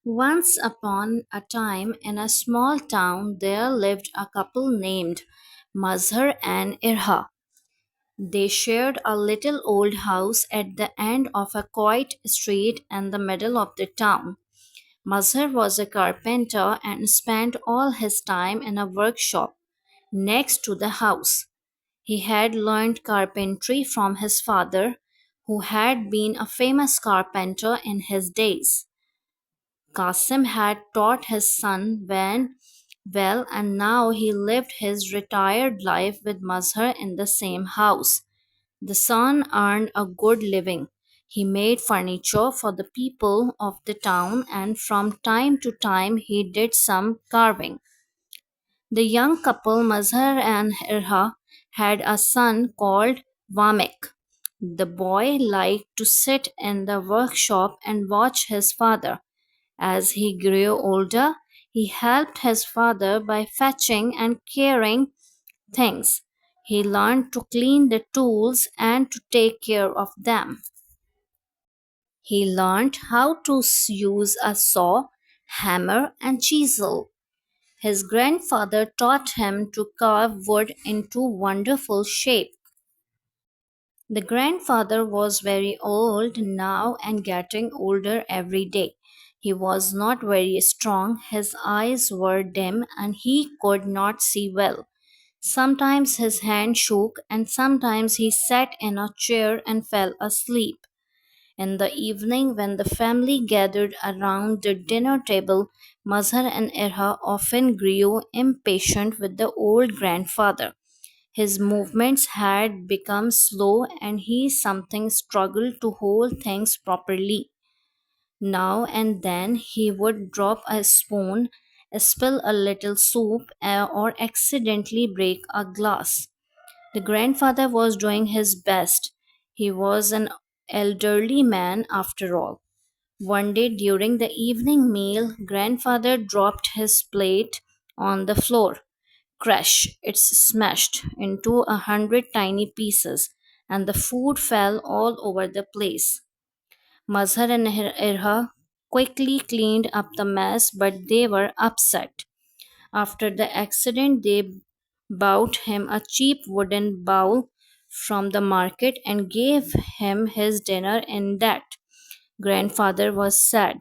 Once upon a time, in a small town, there lived a couple named Mazhar and Irha. They shared a little old house at the end of a quiet street in the middle of the town. Mazhar was a carpenter and spent all his time in a workshop next to the house. He had learned carpentry from his father, who had been a famous carpenter in his days. Qasim had taught his son well, and now he lived his retired life with Mazhar in the same house. The son earned a good living. He made furniture for the people of the town, and from time to time he did some carving. The young couple, Mazhar and Irha, had a son called Vamek. The boy liked to sit in the workshop and watch his father. As he grew older, he helped his father by fetching and carrying things. He learned to clean the tools and to take care of them. He learned how to use a saw, hammer, and chisel. His grandfather taught him to carve wood into wonderful shape. The grandfather was very old now and getting older every day. He was not very strong, his eyes were dim, and he could not see well. Sometimes his hand shook, and sometimes he sat in a chair and fell asleep. In the evening, when the family gathered around the dinner table, Mazhar and Irha often grew impatient with the old grandfather. His movements had become slow and he sometimes struggled to hold things properly. Now and then he would drop a spoon, spill a little soup, or accidentally break a glass. The grandfather was doing his best. He was an elderly man after all. One day during the evening meal, grandfather dropped his plate on the floor. Crash! It smashed into 100 tiny pieces, and the food fell all over the place. Mazhar and Irha quickly cleaned up the mess, but they were upset. After the accident, they bought him a cheap wooden bowl from the market and gave him his dinner in that. Grandfather was sad.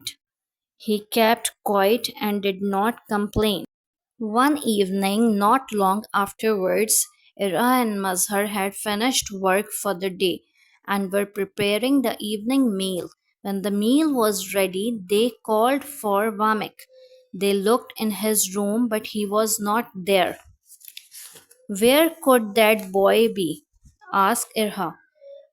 He kept quiet and did not complain. One evening, not long afterwards, Ira and Mazhar had finished work for the day and were preparing the evening meal. When the meal was ready, they called for Vamek. They looked in his room, but he was not there. Where could that boy be? Asked Irha.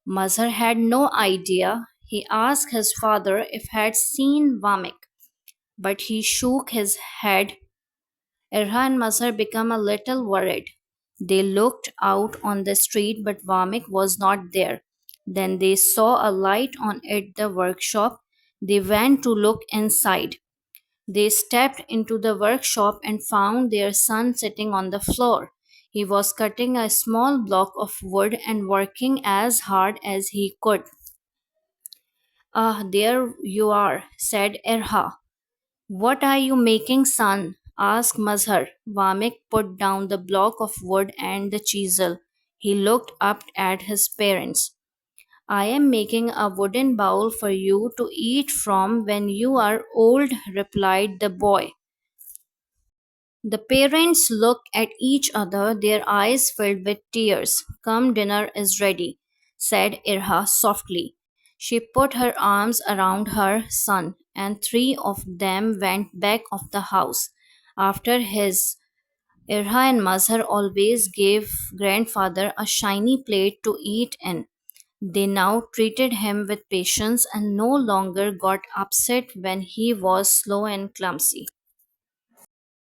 Mazhar had no idea. He asked his father if he had seen Vamek, but he shook his head. Irha and Mazhar became a little worried. They looked out on the street, but Vamek was not there. Then they saw a light on at the workshop. They went to look inside. They stepped into the workshop and found their son sitting on the floor. He was cutting a small block of wood and working as hard as he could. Ah, there you are, said Irha. What are you making, son? Asked Mazhar. Vamek put down the block of wood and the chisel. He looked up at his parents. I am making a wooden bowl for you to eat from when you are old, replied the boy. The parents looked at each other, their eyes filled with tears. Come, dinner is ready, said Irha softly. She put her arms around her son, and three of them went back of the house. After his Irha and Mazhar always gave grandfather a shiny plate to eat in. They now treated him with patience and no longer got upset when he was slow and clumsy.